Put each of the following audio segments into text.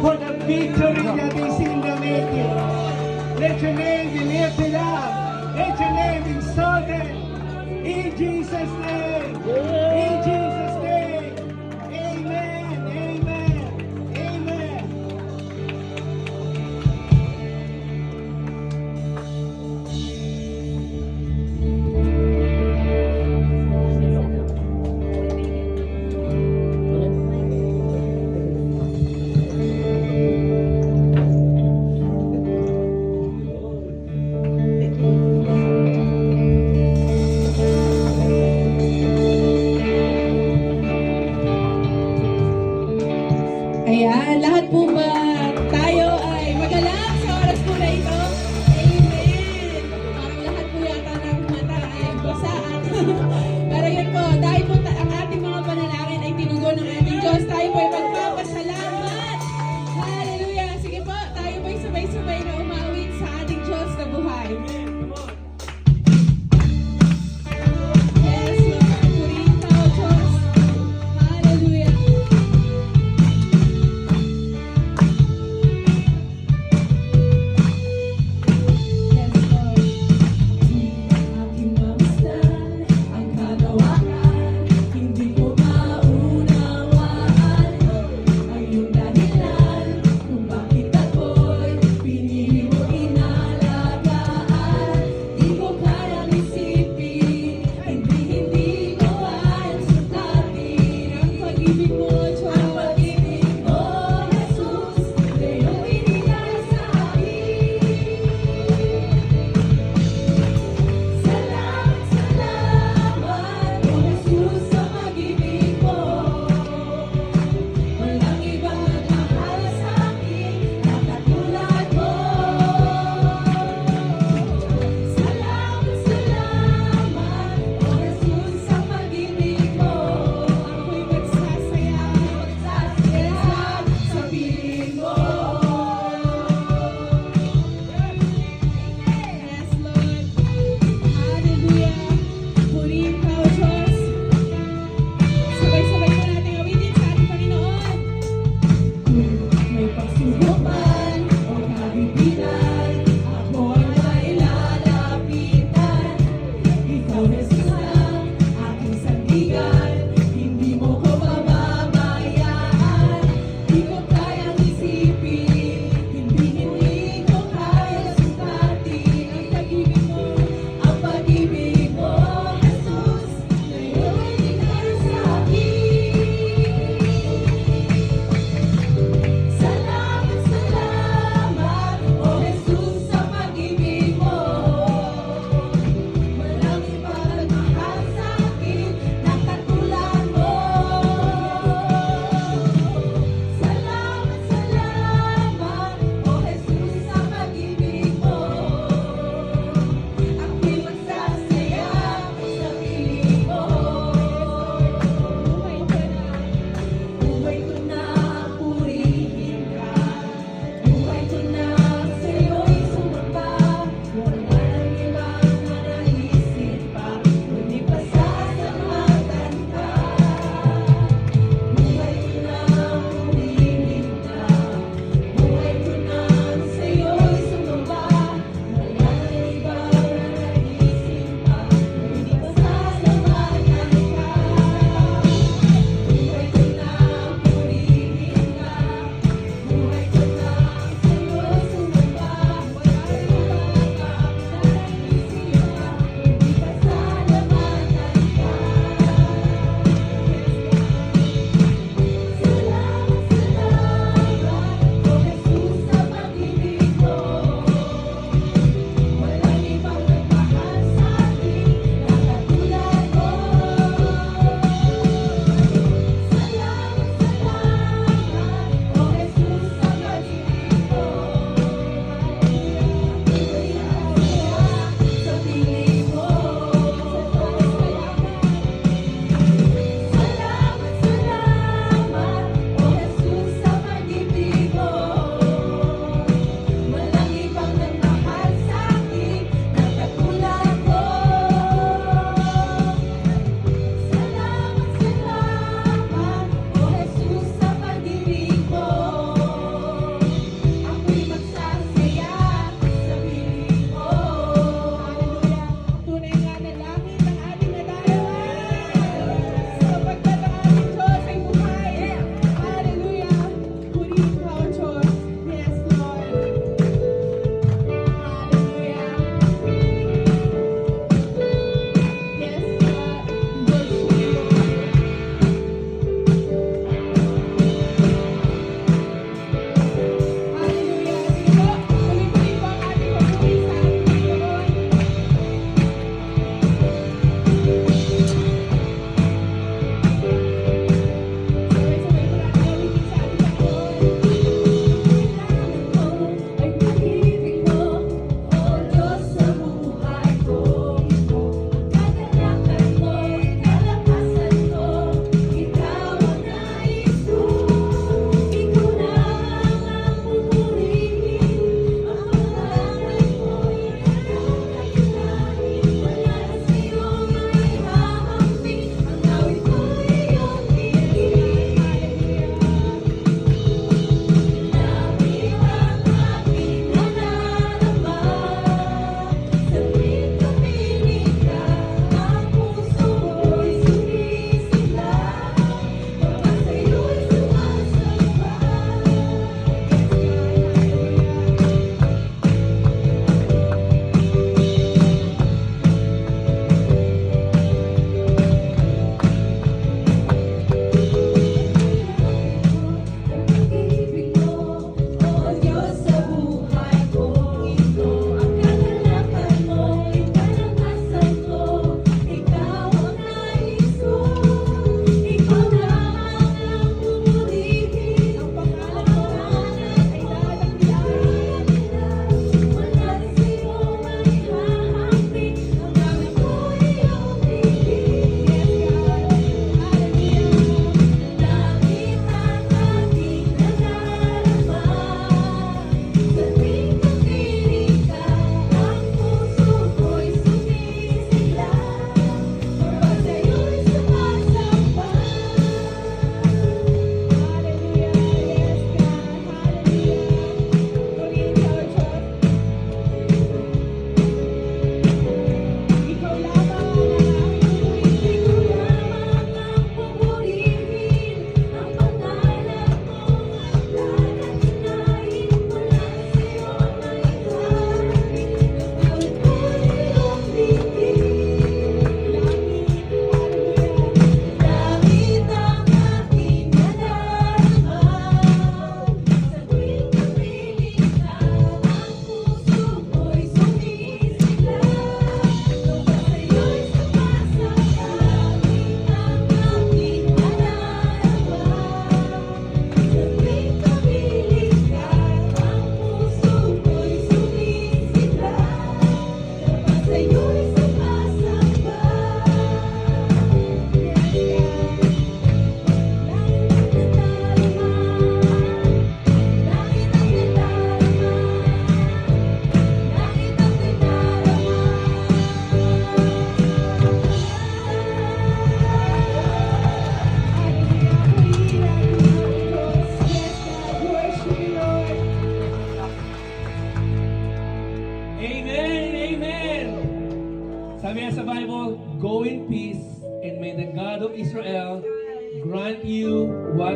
for the victory that is in the making. Let your name be lifted up. Let your name be exalted. In Jesus' name. In Jesus' name. Amen. Amen. Amen. Ayan, lahat po ba tayo ay magalang sa oras po na ito? Amen! Parang lahat po yata ng mata ay basaan. Pero yun po, dahil po ang ating mga panalangin ay tinugon ng ating Diyos, tayo po ay magpapasalamat! Hallelujah! Sige po, tayo po ay sabay-sabay na umawit sa ating Diyos na buhay. Yes, Lord. Purihin tao, Diyos. Hallelujah! Yes, Lord. Aking mamasdan ang kanawakan, hindi ko maunawaan ang iyong dahilan kung bakit ako'y pinili mo inalagaan. Di ko kayang isipin, hindi ko kayang sukatin ang pag-ibig mo, Diyos. Ang pag-ibig mo, Jesus, iyong binigay sa akin. Salamat, salamat, O Jesus, sa pag-ibig mo. Walang ibang nagmamahal sa akin na katulad mo. Salamat, salamat, O Jesus, sa pag-ibig mo. Ako'y magsasayang sa piling mo. Yes, Lord. Hallelujah. Purihin ka, O Diyos. Sabay-sabay po natin awitin sa ating Panginoon. May pagsubok man o kabibigan, ako ang nailalapitan. Ikaw, Jesus, lang aking sandigan, hindi mo ko pababayaan. Di ko kayang isipin, hindi ko kayang sukatin ang pag-ibig mo, Jesus, na iyong binigay sa akin.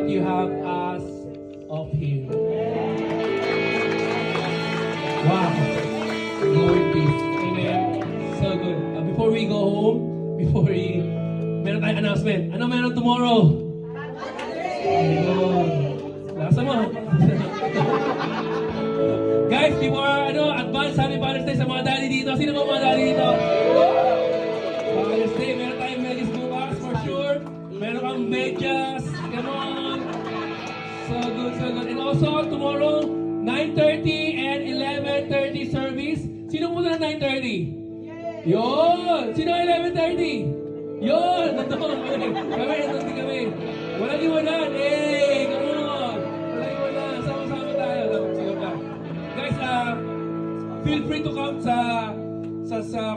what you have asked of Him. Wow. Go in peace. Amen. So good. Before we go home, meron tayong announcement. Ano meron tomorrow? Ayun. Lasa mo. Guys, before advance happy Father's Day sa mga daddy dito. Sino ba mga daddy dito? Father's Day, meron tayong medis bukas for sure. Meron kang medyas. Come on. So good, so good. And also, tomorrow, 9:30 and 11:30 service. Sino muna na 9:30? Yun! Sino 11:30? Yun! Nandun kami. Nandun din kami. Walang iwanan. Hey! Come on! Walang iwanan. Sama-sama tayo. Sige pa. Guys, feel free to come sa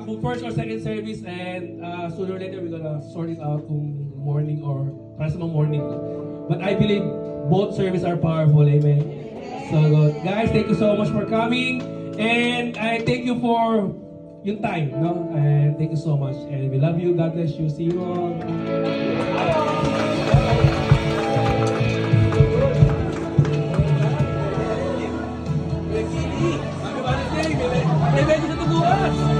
kung first or second service, and sooner or later we're gonna sort it out kung morning or para sa mga morning. But I believe both services are powerful. Amen. So good. Guys, thank you so much for coming, and I thank you for yung time, no? And thank you so much, and we love you. God bless you. See you all. Happy Valentine's Day! May medyo sa tubuas!